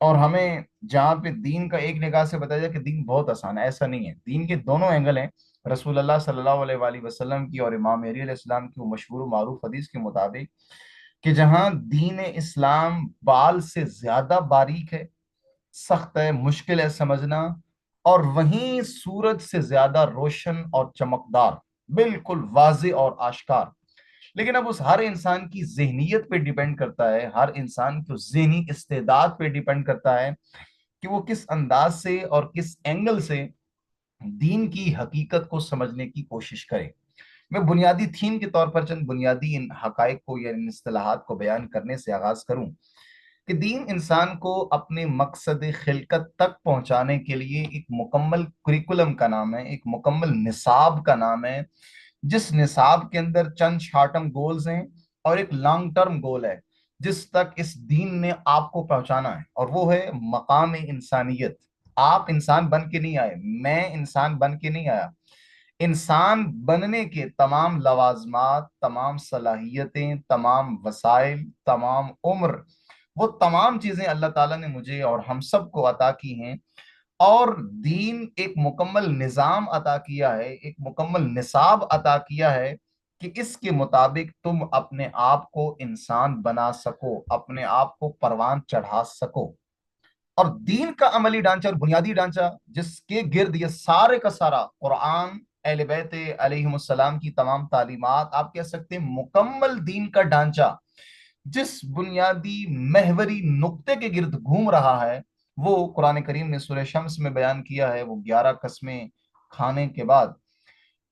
اور ہمیں جہاں پہ دین کا ایک نگاہ سے بتایا جائے کہ دین بہت آسان ہے، ایسا نہیں ہے، دین کے دونوں اینگل ہیں۔ رسول اللہ صلی اللہ علیہ وآلہ وسلم کی اور امام مہدی علیہ السلام کی وہ مشہور و معروف حدیث کے مطابق کہ جہاں دین اسلام بال سے زیادہ باریک ہے، سخت ہے، مشکل ہے سمجھنا، اور وہیں سورج سے زیادہ روشن اور چمکدار، بالکل واضح اور آشکار۔ لیکن اب اس ہر انسان کی ذہنیت پہ ڈیپینڈ کرتا ہے، ہر انسان کی ذہنی استعداد پہ ڈیپینڈ کرتا ہے کہ وہ کس انداز سے اور کس اینگل سے دین کی حقیقت کو سمجھنے کی کوشش کرے۔ میں بنیادی تھیم کے طور پر چند بنیادی ان حقائق کو یا ان اصطلاحات کو بیان کرنے سے آغاز کروں کہ دین انسان کو اپنے مقصد خلقت تک پہنچانے کے لیے ایک مکمل کریکولم کا نام ہے، ایک مکمل نصاب کا نام ہے، جس نصاب کے اندر چند شارٹ ٹرم گولز ہیں اور ایک لانگ ٹرم گول ہے جس تک اس دین نے آپ کو پہنچانا ہے، اور وہ ہے مقام انسانیت۔ آپ انسان بن کے نہیں آئے، میں انسان بن کے نہیں آیا، انسان بننے کے تمام لوازمات، تمام صلاحیتیں، تمام وسائل، تمام عمر، وہ تمام چیزیں اللہ تعالیٰ نے مجھے اور ہم سب کو عطا کی ہیں، اور دین ایک مکمل نظام عطا کیا ہے، ایک مکمل نصاب عطا کیا ہے کہ اس کے مطابق تم اپنے آپ کو انسان بنا سکو، اپنے آپ کو پروان چڑھا سکو۔ اور دین کا عملی ڈھانچہ اور بنیادی ڈھانچہ جس کے گرد یہ سارے کا سارا قرآن، اہل بیت علیہم السلام کی تمام تعلیمات، آپ کہہ سکتے ہیں مکمل دین کا ڈھانچہ جس بنیادی محوری نقطے کے گرد گھوم رہا ہے، وہ قرآن کریم نے سورہ شمس میں بیان کیا ہے، وہ 11 قسمیں کھانے کے بعد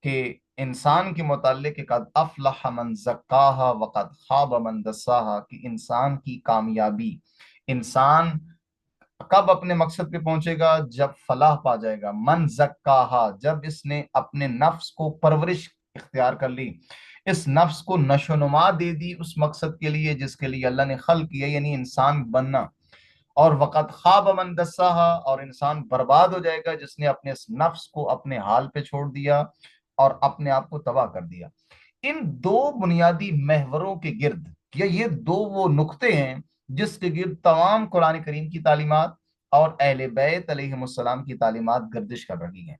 کہ انسان کے متعلق کہ قد افلح من زکاہا وقد خاب من دساہا، کہ انسان کی کامیابی، انسان کب اپنے مقصد پہ پہنچے گا؟ جب فلاح پا جائے گا۔ من زکاہا، جب اس نے اپنے نفس کو پرورش اختیار کر لی، اس نفس کو نشو و نما دے دی اس مقصد کے لیے جس کے لیے اللہ نے خلق کیا، یعنی انسان بننا۔ اور وقت خواب من دساہا، اور انسان برباد ہو جائے گا جس نے اپنے اس نفس کو اپنے حال پہ چھوڑ دیا اور اپنے آپ کو تباہ کر دیا۔ ان دو بنیادی محوروں کے گرد، یا یہ دو وہ نقطے ہیں جس کے گرد تمام قرآن کریم کی تعلیمات اور اہل بیت علیہم السلام کی تعلیمات گردش کر رہی ہیں۔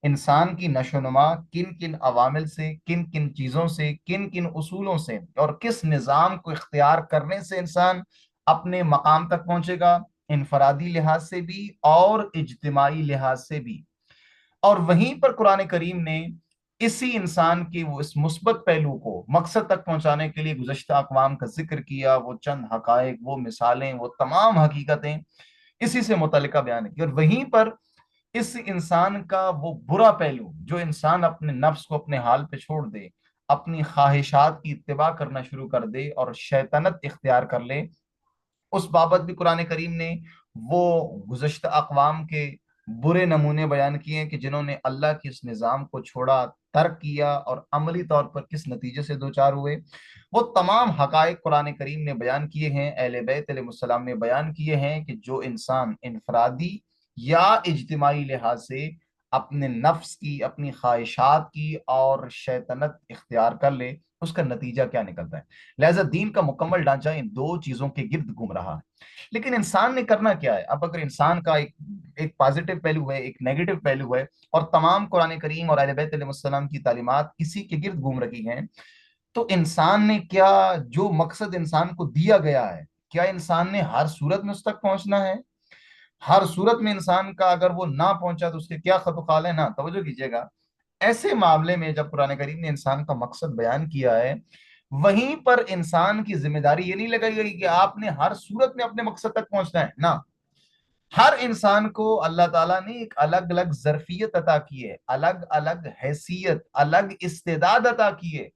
انسان کی نشو و نما کن کن عوامل سے، کن کن چیزوں سے، کن کن اصولوں سے اور کس نظام کو اختیار کرنے سے انسان اپنے مقام تک پہنچے گا، انفرادی لحاظ سے بھی اور اجتماعی لحاظ سے بھی۔ اور وہیں پر قرآن کریم نے اسی انسان کے وہ اس مثبت پہلو کو مقصد تک پہنچانے کے لیے گزشتہ اقوام کا ذکر کیا، وہ چند حقائق، وہ مثالیں، وہ تمام حقیقتیں اسی سے متعلقہ بیان کی، اور وہیں پر اس انسان کا وہ برا پہلو جو انسان اپنے نفس کو اپنے حال پہ چھوڑ دے، اپنی خواہشات کی اتباع کرنا شروع کر دے اور شیطنت اختیار کر لے، اس بابت بھی قرآن کریم نے وہ گزشتہ اقوام کے برے نمونے بیان کیے ہیں کہ جنہوں نے اللہ کے اس نظام کو چھوڑا، ترک کیا اور عملی طور پر کس نتیجے سے دوچار ہوئے۔ وہ تمام حقائق قرآن کریم نے بیان کیے ہیں، اہل بیت علیہ السلام نے بیان کیے ہیں کہ جو انسان انفرادی یا اجتماعی لحاظ سے اپنے نفس کی، اپنی خواہشات کی اور شیطنت اختیار کر لے، اس کا نتیجہ کیا نکلتا ہے۔ لہذا دین کا مکمل ڈھانچہ ان دو چیزوں کے گرد گھوم رہا ہے۔ لیکن انسان نے کرنا کیا ہے؟ اب اگر انسان کا ایک پازیٹیو پہلو ہے، ایک نیگیٹو پہلو ہے، اور تمام قرآن کریم اور اہل بیت علیہ السلام کی تعلیمات اسی کے گرد گھوم رہی ہیں، تو انسان نے کیا، جو مقصد انسان کو دیا گیا ہے، کیا انسان نے ہر صورت میں اس تک پہنچنا ہے؟ ہر صورت میں انسان کا اگر وہ نہ پہنچا تو اس کے کیا خط و خال ہے؟ نا توجہ کیجیے گا، ایسے معاملے میں جب قرآن کریم نے انسان کا مقصد بیان کیا ہے، وہیں پر انسان کی ذمہ داری یہ نہیں لگائی گئی کہ آپ نے ہر صورت میں اپنے مقصد تک پہنچنا ہے، نہ، ہر انسان کو اللہ تعالیٰ نے ایک الگ الگ ظرفیت عطا کی ہے، الگ الگ حیثیت، الگ استعداد عطا کی ہے،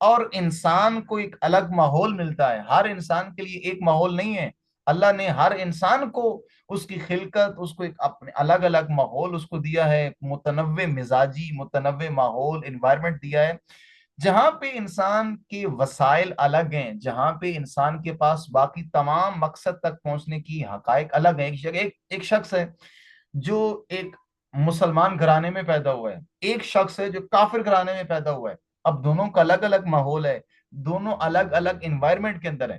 اور انسان کو ایک الگ ماحول ملتا ہے۔ ہر انسان کے لیے ایک ماحول نہیں ہے، اللہ نے ہر انسان کو اس کی خلقت، اس کو ایک اپنے الگ الگ ماحول اس کو دیا ہے، متنوع مزاجی، متنوع ماحول، انوائرمنٹ دیا ہے، جہاں پہ انسان کے وسائل الگ ہیں، جہاں پہ انسان کے پاس باقی تمام مقصد تک پہنچنے کی حقائق الگ ہیں۔ ایک شخص ہے جو ایک مسلمان گھرانے میں پیدا ہوا ہے، ایک شخص ہے جو کافر گھرانے میں پیدا ہوا ہے، اب دونوں کا الگ الگ ماحول ہے، دونوں الگ الگ انوائرمنٹ کے اندر ہے،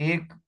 1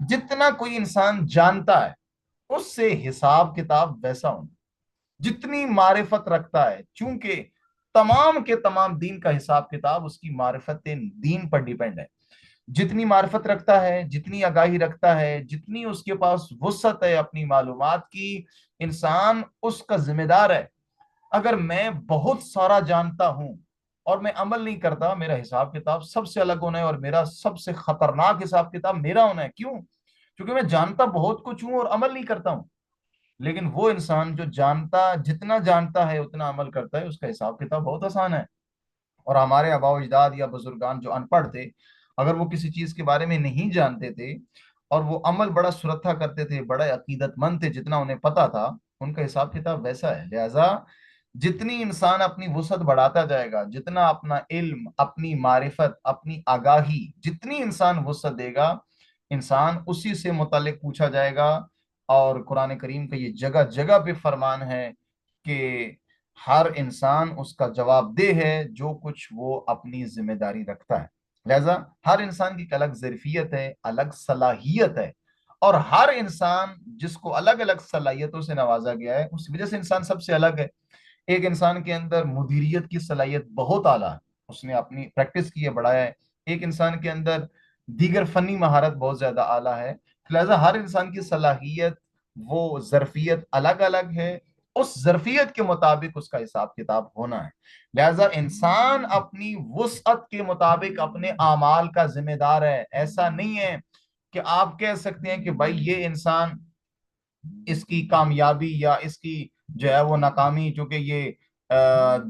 جتنا کوئی انسان جانتا ہے اس سے حساب کتاب ویسا ہونا، جتنی معرفت رکھتا ہے، چونکہ تمام کے تمام دین کا حساب کتاب اس کی معرفت دین پر ڈیپینڈ ہے، جتنی معرفت رکھتا ہے، جتنی آگاہی رکھتا ہے، جتنی اس کے پاس وسعت ہے اپنی معلومات کی، انسان اس کا ذمہ دار ہے۔ اگر میں بہت سارا جانتا ہوں اور میں عمل نہیں کرتا، میرا حساب کتاب سب سے الگ ہونا ہے، اور میرا سب سے خطرناک حساب کتاب میرا ہونا ہے۔ کیوں؟ کیونکہ میں جانتا بہت کچھ ہوں اور عمل نہیں کرتا ہوں۔ لیکن وہ انسان جو جتنا جانتا ہے اتنا عمل کرتا ہے، اس کا حساب کتاب بہت آسان ہے۔ اور ہمارے آباء و اجداد یا بزرگان جو ان پڑھ تھے، اگر وہ کسی چیز کے بارے میں نہیں جانتے تھے اور وہ عمل بڑا سرتھا کرتے تھے، بڑے عقیدت مند تھے، جتنا انہیں پتا تھا، ان کا حساب کتاب ویسا ہے۔ لہذا جتنی انسان اپنی وسعت بڑھاتا جائے گا، جتنا اپنا علم، اپنی معرفت، اپنی آگاہی، جتنی انسان وسعت دے گا، انسان اسی سے متعلق پوچھا جائے گا۔ اور قرآن کریم کا یہ جگہ جگہ پہ فرمان ہے کہ ہر انسان اس کا جواب دہ ہے جو کچھ وہ اپنی ذمہ داری رکھتا ہے۔ لہذا ہر انسان کی ایک الگ ظرفیت ہے، الگ صلاحیت ہے، اور ہر انسان جس کو الگ الگ صلاحیتوں سے نوازا گیا ہے، اس وجہ سے انسان سب سے الگ ہے۔ ایک انسان کے اندر مدیریت کی صلاحیت بہت اعلیٰ ہے، اس نے اپنی پریکٹس کی ہے، بڑھایا ہے۔ ایک انسان کے اندر دیگر فنی مہارت بہت زیادہ اعلیٰ ہے۔ لہذا ہر انسان کی صلاحیت، وہ ظرفیت الگ الگ ہے، اس ظرفیت کے مطابق اس کا حساب کتاب ہونا ہے۔ لہذا انسان اپنی وسعت کے مطابق اپنے اعمال کا ذمہ دار ہے۔ ایسا نہیں ہے کہ آپ کہہ سکتے ہیں کہ بھائی یہ انسان، اس کی کامیابی یا اس کی جو ہے وہ ناکامی، چونکہ یہ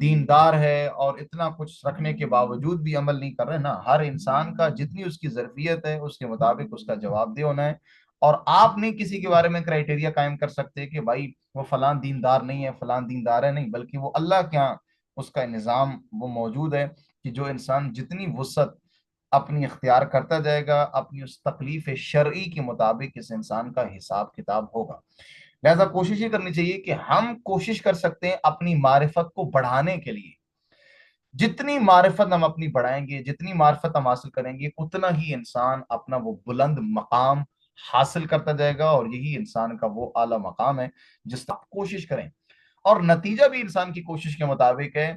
دیندار ہے اور اتنا کچھ رکھنے کے باوجود بھی عمل نہیں کر رہے نا، ہر انسان کا جتنی اس کی ظرفیت ہے اس کے مطابق اس کا جواب دہ ہونا ہے۔ اور آپ نہیں کسی کے بارے میں کرائٹیریا قائم کر سکتے کہ بھائی وہ فلان دیندار نہیں ہے، فلان دیندار ہے، نہیں، بلکہ وہ اللہ کے ہاں اس کا نظام وہ موجود ہے کہ جو انسان جتنی وسعت اپنی اختیار کرتا جائے گا، اپنی اس تکلیف شرعی کے مطابق اس انسان کا حساب کتاب ہوگا۔ لہذا کوشش یہ کرنی چاہیے کہ ہم کوشش کر سکتے ہیں اپنی معرفت کو بڑھانے کے لیے۔ جتنی معرفت ہم اپنی بڑھائیں گے، جتنی معرفت ہم حاصل کریں گے، اتنا ہی انسان اپنا وہ بلند مقام حاصل کرتا جائے گا، اور یہی انسان کا وہ اعلیٰ مقام ہے جس پر آپ کوشش کریں، اور نتیجہ بھی انسان کی کوشش کے مطابق ہے۔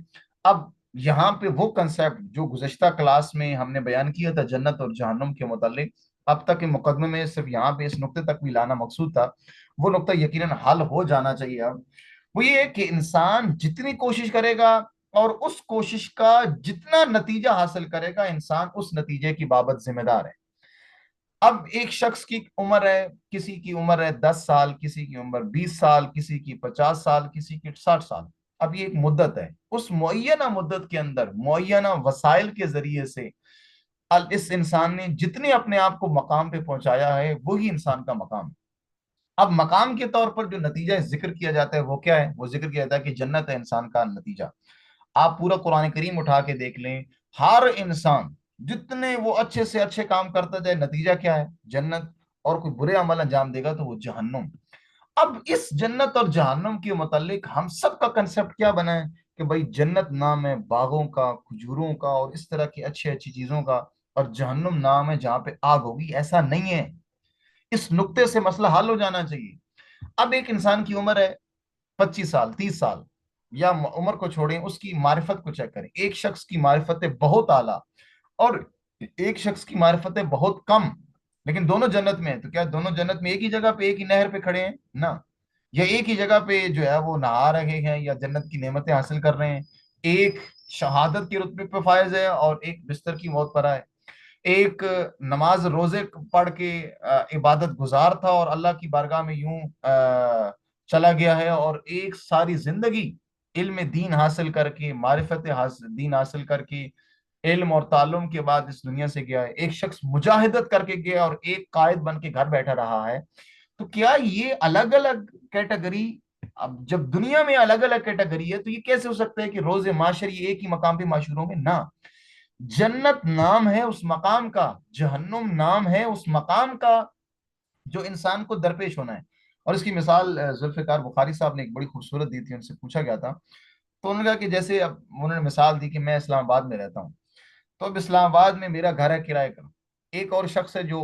اب یہاں پہ وہ کنسیپٹ جو گزشتہ کلاس میں ہم نے بیان کیا تھا جنت اور جہنم کے متعلق، اب تک کے مقدمے میں صرف یہاں پہ اس نقطے تک بھی لانا مقصود تھا، وہ نقطہ یقیناً حل ہو جانا چاہیے اب۔ وہ یہ ہے کہ انسان جتنی کوشش کرے گا اور اس کوشش کا جتنا نتیجہ حاصل کرے گا، انسان اس نتیجے کی بابت ذمہ دار ہے۔ اب ایک شخص کی عمر ہے، کسی کی عمر ہے 10 سال، کسی کی عمر 20 سال، کسی کی 50 سال، کسی کی 60 سال۔ اب یہ ایک مدت ہے، اس معینہ مدت کے اندر معینہ وسائل کے ذریعے سے اس انسان نے جتنے اپنے آپ کو مقام پہ پہنچایا ہے، وہی انسان کا مقام ہے۔ اب مقام کے طور پر جو نتیجہ ذکر کیا جاتا ہے وہ کیا ہے؟ وہ ذکر کیا جاتا ہے کہ جنت ہے انسان کا نتیجہ۔ آپ پورا قرآن کریم اٹھا کے دیکھ لیں، ہر انسان جتنے وہ اچھے سے اچھے کام کرتا جائے، نتیجہ کیا ہے؟ جنت۔ اور کوئی برے عمل انجام دے گا تو وہ جہنم۔ اب اس جنت اور جہنم کے متعلق ہم سب کا کنسپٹ کیا بنا ہے کہ بھائی جنت نام ہے باغوں کا، کھجوروں کا اور اس طرح کی اچھی اچھی چیزوں کا، اور جہنم نام ہے جہاں پہ آگ ہوگی۔ ایسا نہیں ہے، اس نقطے سے مسئلہ حل ہو جانا چاہیے۔ اب ایک انسان کی عمر ہے 25 سال، 30 سال، یا عمر کو چھوڑیں، اس کی معرفت کو چیک کریں۔ ایک شخص کی معرفت بہت اعلیٰ اور ایک شخص کی معرفت بہت کم، لیکن دونوں جنت میں ہیں، تو کیا دونوں جنت میں ایک ہی جگہ پہ ایک ہی نہر پہ کھڑے ہیں؟ نہ، یا ایک ہی جگہ پہ جو ہے وہ نہا رہے ہیں یا جنت کی نعمتیں حاصل کر رہے ہیں؟ ایک شہادت کے رتبے پہ فائز ہے اور ایک بستر کی موت پر ہے۔ ایک نماز روزے پڑھ کے عبادت گزار تھا اور اللہ کی بارگاہ میں یوں چلا گیا ہے، اور ایک ساری زندگی علم دین حاصل کر کے، معرفت دین حاصل کر کے، علم اور تعلم کے بعد اس دنیا سے گیا ہے۔ ایک شخص مجاہدت کر کے گیا اور ایک قائد بن کے گھر بیٹھا رہا ہے۔ تو کیا یہ الگ الگ کیٹیگری، اب جب دنیا میں الگ الگ کیٹیگری ہے تو یہ کیسے ہو سکتا ہے کہ روز معاشر یہ ایک ہی مقام پہ معاشور ہوں گے؟ نہ، جنت نام ہے اس مقام کا، جہنم نام ہے اس مقام کا جو انسان کو درپیش ہونا ہے۔ اور اس کی مثال ذوالفقار بخاری صاحب نے ایک بڑی خوبصورت دی تھی، ان سے پوچھا گیا تھا تو انہوں نے کہا کہ جیسے اب انہوں نے مثال دی کہ میں اسلام آباد میں رہتا ہوں، تو اب اسلام آباد میں میرا گھر ہے کرائے کا، ایک اور شخص ہے جو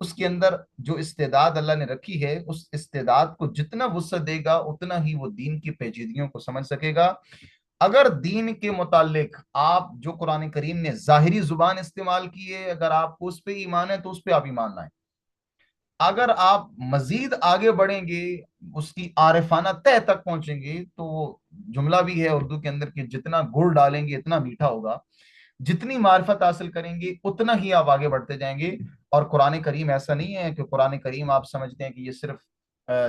اس کے اندر جو استعداد اللہ نے رکھی ہے، اس استعداد کو جتنا وسعت دے گا اتنا ہی وہ دین کی پیچیدگیوں کو سمجھ سکے گا۔ اگر دین کے متعلق آپ جو قرآن کریم نے ظاہری زبان استعمال کی ہے، اگر آپ کو اس پہ ایمان ہے تو اس پہ آپ ایمان لائیں۔ اگر آپ مزید آگے بڑھیں گے، اس کی عارفانہ تہ تک پہنچیں گے، تو وہ جملہ بھی ہے اردو کے اندر کہ جتنا گڑ ڈالیں گے اتنا میٹھا ہوگا، جتنی معرفت حاصل کریں گے اتنا ہی آپ آگے بڑھتے جائیں گے۔ اور قرآن کریم ایسا نہیں ہے کہ قرآن کریم آپ سمجھتے ہیں کہ یہ صرف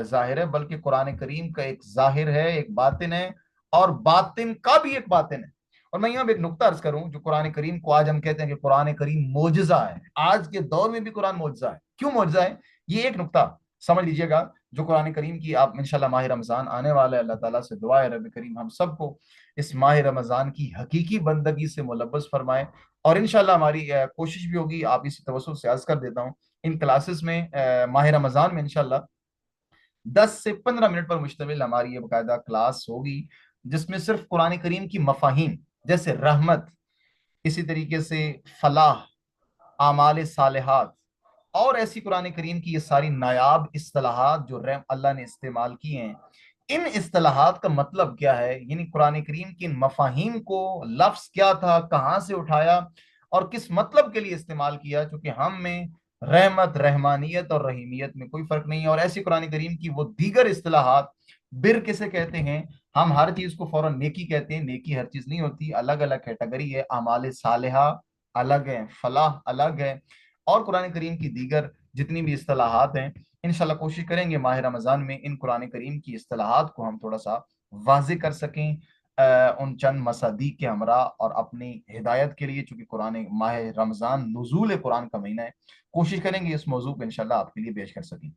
ظاہر ہے، بلکہ قرآن کریم کا ایک ظاہر ہے، ایک باطن ہے، اور باطن کا بھی ایک باطن ہے۔ اور میں یہاں پہ ایک نقطہ عرض کروں، جو قرآن کریم کو آج ہم کہتے ہیں کہ قرآن کریم معجزہ ہے، آج کے دور میں بھی قرآن معجزہ ہے۔ کیوں معجزہ ہے؟ یہ ایک نقطہ سمجھ لیجئے گا۔ جو قرآن کریم کی آپ انشاءاللہ ماہ رمضان آنے والا ہے، اللہ تعالیٰ سے دعا ہے رب کریم ہم سب کو اس ماہ رمضان کی حقیقی بندگی سے ملبس فرمائے، اور انشاءاللہ ہماری کوشش بھی ہوگی، آپ اسی توسل سے عرض کر دیتا ہوں، ان کلاسز میں ماہ رمضان میں انشاءاللہ 10 سے 15 منٹ پر مشتمل ہماری یہ باقاعدہ کلاس ہوگی، جس میں صرف قرآن کریم کی مفاہیم جیسے رحمت، اسی طریقے سے فلاح، اعمال صالحات، اور ایسی قرآن کریم کی یہ ساری نایاب اصطلاحات جو رحم اللہ نے استعمال کی ہیں، ان اصطلاحات کا مطلب کیا ہے، یعنی قرآن کریم کی ان مفاہیم کو لفظ کیا تھا، کہاں سے اٹھایا اور کس مطلب کے لیے استعمال کیا، چونکہ ہم میں رحمت، رحمانیت اور رحیمیت میں کوئی فرق نہیں ہے۔ اور ایسی قرآن کریم کی وہ دیگر اصطلاحات، بر کسے کہتے ہیں، ہم ہر چیز کو فوراً نیکی کہتے ہیں، نیکی ہر چیز نہیں ہوتی، الگ الگ کیٹیگری ہے، اعمال صالحہ الگ ہے، فلاح الگ ہے، اور قرآن کریم کی دیگر جتنی بھی اصطلاحات ہیں، انشاءاللہ کوشش کریں گے ماہ رمضان میں ان قرآن کریم کی اصطلاحات کو ہم تھوڑا سا واضح کر سکیں، ان چند مصادیق کے ہمراہ، اور اپنی ہدایت کے لیے، چونکہ قرآن ماہ رمضان نزول قرآن کا مہینہ ہے، کوشش کریں گے اس موضوع کو انشاءاللہ آپ کے لیے پیش کر سکیں۔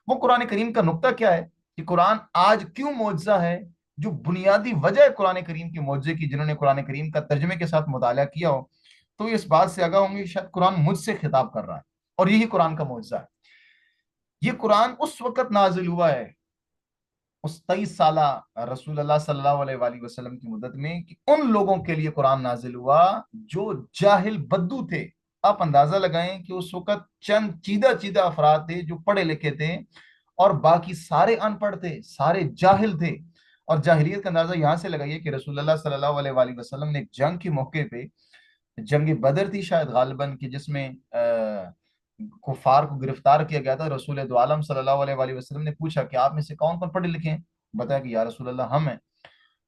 وہ قرآن کریم کا نقطہ کیا ہے کہ قرآن آج کیوں معجزہ ہے، جو بنیادی وجہ ہے قرآن کریم کے معجزے کی، جنہوں نے قرآن کریم کا ترجمے کے ساتھ مطالعہ کیا ہو تو اس بات سے آگاہ ہوں گے شاید قرآن مجھ سے خطاب کر رہا ہے، اور یہی قرآن کا معجزہ ہے۔ یہ قرآن اس وقت نازل ہوا ہے، اس 23 سالہ رسول اللہ صلی اللہ علیہ وآلہ وسلم کی مدت میں، کہ ان لوگوں کے لیے قرآن نازل ہوا جو جاہل بدو تھے۔ آپ اندازہ لگائیں کہ اس وقت چند چیدہ چیدہ افراد تھے جو پڑھے لکھے تھے، اور باقی سارے ان پڑھ تھے، سارے جاہل تھے۔ اور جاہلیت کا اندازہ یہاں سے لگائیے کہ رسول اللہ صلی اللہ علیہ وآلہ وسلم نے ایک جنگ کے موقع پہ، جنگ بدر تھی شاید غالباً، کہ جس میں کفار کو گرفتار کیا گیا تھا، رسول دو عالم صلی اللہ علیہ وآلہ وسلم نے پوچھا کہ آپ میں سے کون کون پڑھے لکھے ہیں؟ بتایا کہ یا رسول اللہ ہم ہیں۔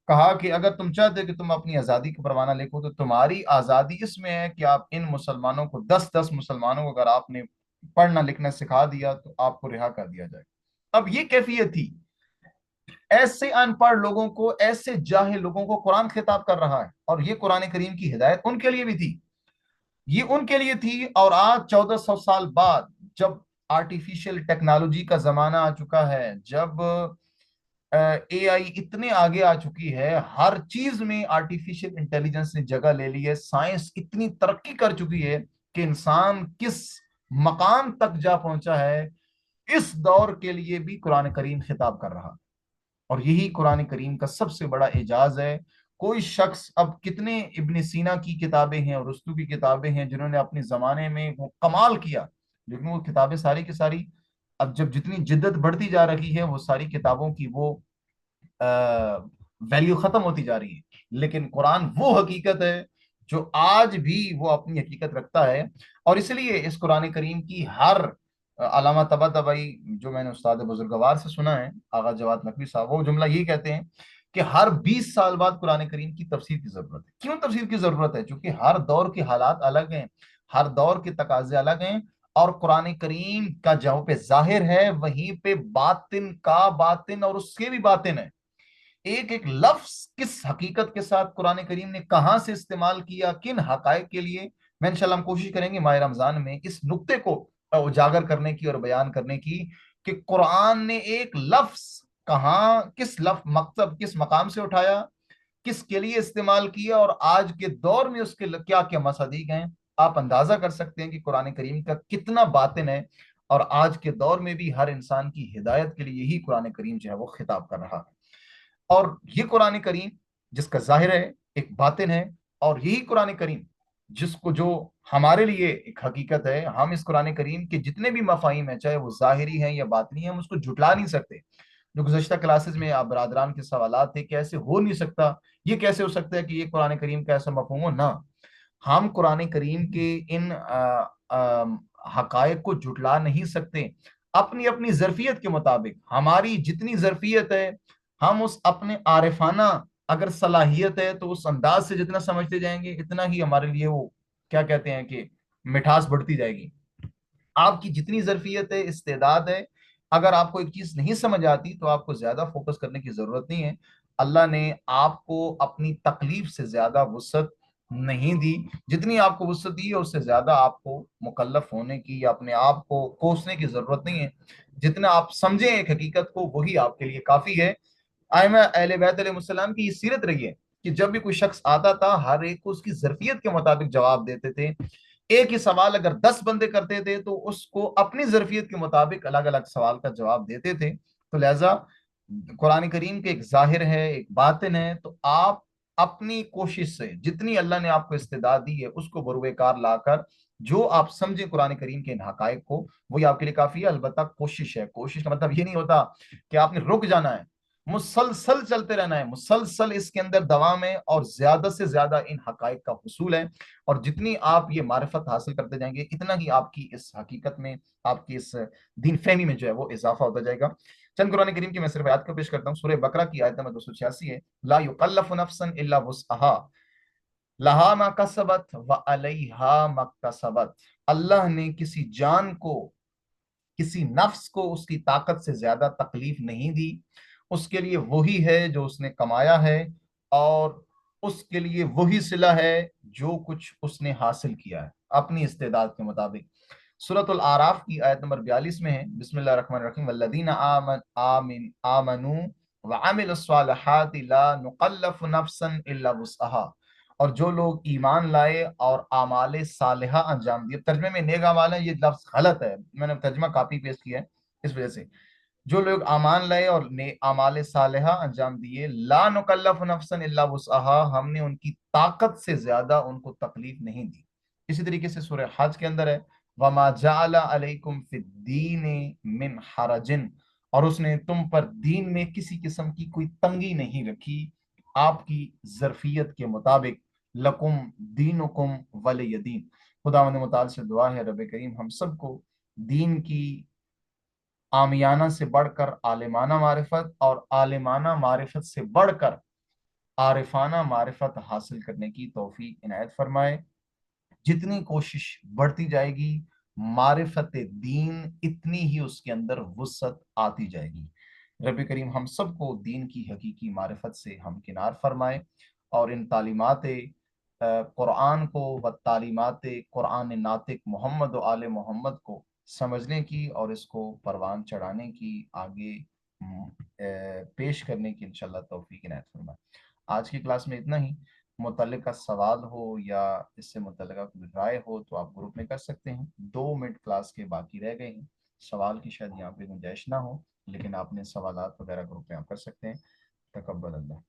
کہا کہ اگر تم چاہتے کہ تم اپنی آزادی کا پروانہ لکھو تو تمہاری آزادی اس میں ہے کہ آپ ان مسلمانوں کو 10 مسلمانوں کو اگر آپ نے پڑھنا لکھنا سکھا دیا تو آپ کو رہا کر دیا جائے۔ اب یہ کیفیت تھی، ایسے ان پڑھ لوگوں کو، ایسے جاہل لوگوں کو قرآن خطاب کر رہا ہے، اور یہ قرآن کریم کی ہدایت ان کے لیے بھی تھی، یہ ان کے لیے تھی۔ اور آج 1400 سال بعد، جب آرٹیفیشل ٹیکنالوجی کا زمانہ آ چکا ہے، جب اے آئی اتنے آگے آ چکی ہے، ہر چیز میں آرٹیفیشل انٹیلیجنس نے جگہ لے لی ہے، سائنس اتنی ترقی کر چکی ہے کہ انسان کس مقام تک جا پہنچا ہے، اس دور کے لیے بھی قرآن کریم خطاب کر رہا، اور یہی قرآن کریم کا سب سے بڑا اعجاز ہے۔ کوئی شخص، اب کتنے ابن سینا کی کتابیں ہیں اور ارسطو کی کتابیں ہیں جنہوں نے اپنے زمانے میں وہ کمال کیا، لیکن وہ کتابیں ساری کی ساری، اب جب جتنی جدت بڑھتی جا رہی ہے، وہ ساری کتابوں کی وہ ویلیو ختم ہوتی جا رہی ہے، لیکن قرآن وہ حقیقت ہے جو آج بھی وہ اپنی حقیقت رکھتا ہے۔ اور اس لیے اس قرآن کریم کی ہر علامہ طباطبائی، جو میں نے استاد بزرگوار سے سنا ہے، آغا جواد نقوی صاحب، وہ جملہ یہی کہتے ہیں کہ ہر 20 سال بعد قرآن کریم کی تفسیر کی ضرورت ہے۔ کیوں تفسیر کی ضرورت ہے؟ چونکہ ہر دور کے حالات الگ ہیں، ہر دور کے تقاضے الگ ہیں، اور قرآن کریم کا جہاں پہ ظاہر ہے وہیں پہ باطن کا باطن اور اس کے بھی باطن ہے۔ ایک ایک لفظ کس حقیقت کے ساتھ قرآن کریم نے کہاں سے استعمال کیا، کن حقائق کے لیے، میں انشاءاللہ ہم کوشش کریں گے ماہ رمضان میں اس نقطے کو اجاگر کرنے کی اور بیان کرنے کی، کہ قرآن نے ایک لفظ کہاں، کس لفظ مقصد، کس مقام سے اٹھایا، کس کے لیے استعمال کیا، اور آج کے دور میں اس کے کیا کیا مصادیق ہیں۔ آپ اندازہ کر سکتے ہیں کہ قرآن کریم کا کتنا باطن ہے، اور آج کے دور میں بھی ہر انسان کی ہدایت کے لیے یہی قرآن کریم جو ہے وہ خطاب کر رہا ہے۔ اور یہ قرآن کریم جس کا ظاہر ہے، ایک باطن ہے، اور یہی قرآن کریم جس کو جو ہمارے لیے ایک حقیقت ہے، ہم اس قرآن کریم کے جتنے بھی مفاہیم ہیں، چاہے وہ ظاہری ہیں یا باطنی ہیں، ہم اس کو جھٹلا نہیں سکتے۔ جو گزشتہ کلاسز میں آپ برادران کے سوالات تھے کہ ایسے ہو نہیں سکتا، یہ کیسے ہو سکتا ہے کہ یہ قرآن کریم کا ایسا مفہوم ہو، نہ، ہم قرآن کریم کے ان حقائق کو جھٹلا نہیں سکتے۔ اپنی اپنی ظرفیت کے مطابق، ہماری جتنی ظرفیت ہے، ہم اس اپنے عارفانہ اگر صلاحیت ہے تو اس انداز سے جتنا سمجھتے جائیں گے، اتنا ہی ہمارے لیے وہ کیا کہتے ہیں کہ مٹھاس بڑھتی جائے گی۔ آپ کی جتنی ظرفیت ہے، استعداد ہے، اگر آپ کو ایک چیز نہیں سمجھ آتی تو آپ کو زیادہ فوکس کرنے کی ضرورت نہیں ہے۔ اللہ نے آپ کو اپنی تکلیف سے زیادہ وسعت نہیں دی، جتنی آپ کو وسعت دی ہے اس سے زیادہ آپ کو مکلف ہونے کی یا اپنے آپ کو کوسنے کی ضرورت نہیں ہے۔ جتنا آپ سمجھیں ایک حقیقت کو، وہی آپ کے لیے کافی ہے۔ ائمہ اہل بیت علیہ السلام کی یہ سیرت رہی ہے کہ جب بھی کوئی شخص آتا تھا، ہر ایک کو اس کی ظرفیت کے مطابق جواب دیتے تھے۔ ایک ہی سوال اگر 10 بندے کرتے تھے تو اس کو اپنی ظرفیت کے مطابق الگ الگ سوال کا جواب دیتے تھے۔ تو لہذا قرآن کریم کے ایک ظاہر ہے، ایک باطن ہے، تو آپ اپنی کوشش سے جتنی اللہ نے آپ کو استعداد دی ہے اس کو بروئے کار لا کر جو آپ سمجھیں قرآن کریم کے ان حقائق کو، وہی آپ کے لیے کافی ہے۔ البتہ کوشش ہے، کوشش کا مطلب یہ نہیں ہوتا کہ آپ نے رک جانا ہے، مسلسل چلتے رہنا ہے، مسلسل اس کے اندر دوام ہے، اور زیادہ سے زیادہ ان حقائق کا حصول ہے۔ اور جتنی آپ یہ معرفت حاصل کرتے جائیں گے، اتنا ہی آپ کی اس حقیقت میں، آپ کی اس دین فہمی میں جو ہے وہ اضافہ ہوتا جائے گا۔ چند قرآن کریم کی میں صرف آیات کو پیش کرتا ہوں۔ سورہ بقرہ کی آیت نمبر 286 ہے، لا یکلف نفسا الا وسعها لہا ما کسبت وعلیہا ما اکتسبت۔ اللہ نے کسی جان کو، کسی نفس کو اس کی طاقت سے زیادہ تکلیف نہیں دی، اس کے لیے وہی ہے جو اس نے کمایا ہے، اور اس کے لیے وہی صلہ ہے جو کچھ اس نے حاصل کیا ہے اپنی استعداد کے مطابق۔ سورۃ الاعراف کی آیت نمبر 42 میں ہے، بسم اللہ الرحمن الرحیم، والذین آمنوا وعملوا الصالحات لا نکلف نفسا الا وسعها۔ اور جو لوگ ایمان لائے اور اعمال صالحہ انجام دیے، ترجمے میں نیک اعمال ہے، یہ لفظ غلط ہے، میں نے ترجمہ کاپی پیسٹ کیا ہے اس وجہ سے۔ جو لوگ ایمان لائے اور اعمال صالحہ انجام دیے، لا نکلف نفسا الا وسعها، ہم نے ان کی طاقت سے زیادہ ان کو تکلیف نہیں دی۔ اسی طریقے سے سورہ حج کے اندر ہے، وما جعل علیکم فی الدین من حرج، اور اس نے تم پر دین میں کسی قسم کی کوئی تنگی نہیں رکھی، آپ کی ظرفیت کے مطابق، لکم دینکم ولی دین۔ خداوند متعال سے دعا ہے رب کریم ہم سب کو دین کی عامیانہ سے بڑھ کر عالمانہ معرفت، اور عالمانہ معرفت سے بڑھ کر عارفانہ معرفت حاصل کرنے کی توفیق عنایت فرمائے۔ جتنی کوشش بڑھتی جائے گی، معرفت دین اتنی ہی اس کے اندر وسعت آتی جائے گی۔ رب کریم ہم سب کو دین کی حقیقی معرفت سے ہمکنار فرمائے، اور ان تعلیمات قرآن کو و تعلیمات قرآن ناطق محمد و آل محمد کو سمجھنے کی اور اس کو پروان چڑھانے کی، آگے پیش کرنے کی انشاءاللہ توفیق عنایت فرمائے۔ آج کی کلاس میں اتنا ہی۔ متعلقہ سوال ہو یا اس سے متعلقہ کوئی رائے ہو تو آپ گروپ میں کر سکتے ہیں۔ 2 منٹ کلاس کے باقی رہ گئے ہیں، سوال کی شاید یہاں پہ گنجائش نہ ہو، لیکن آپ نے سوالات وغیرہ گروپ میں آپ کر سکتے ہیں۔ تقبل اللہ۔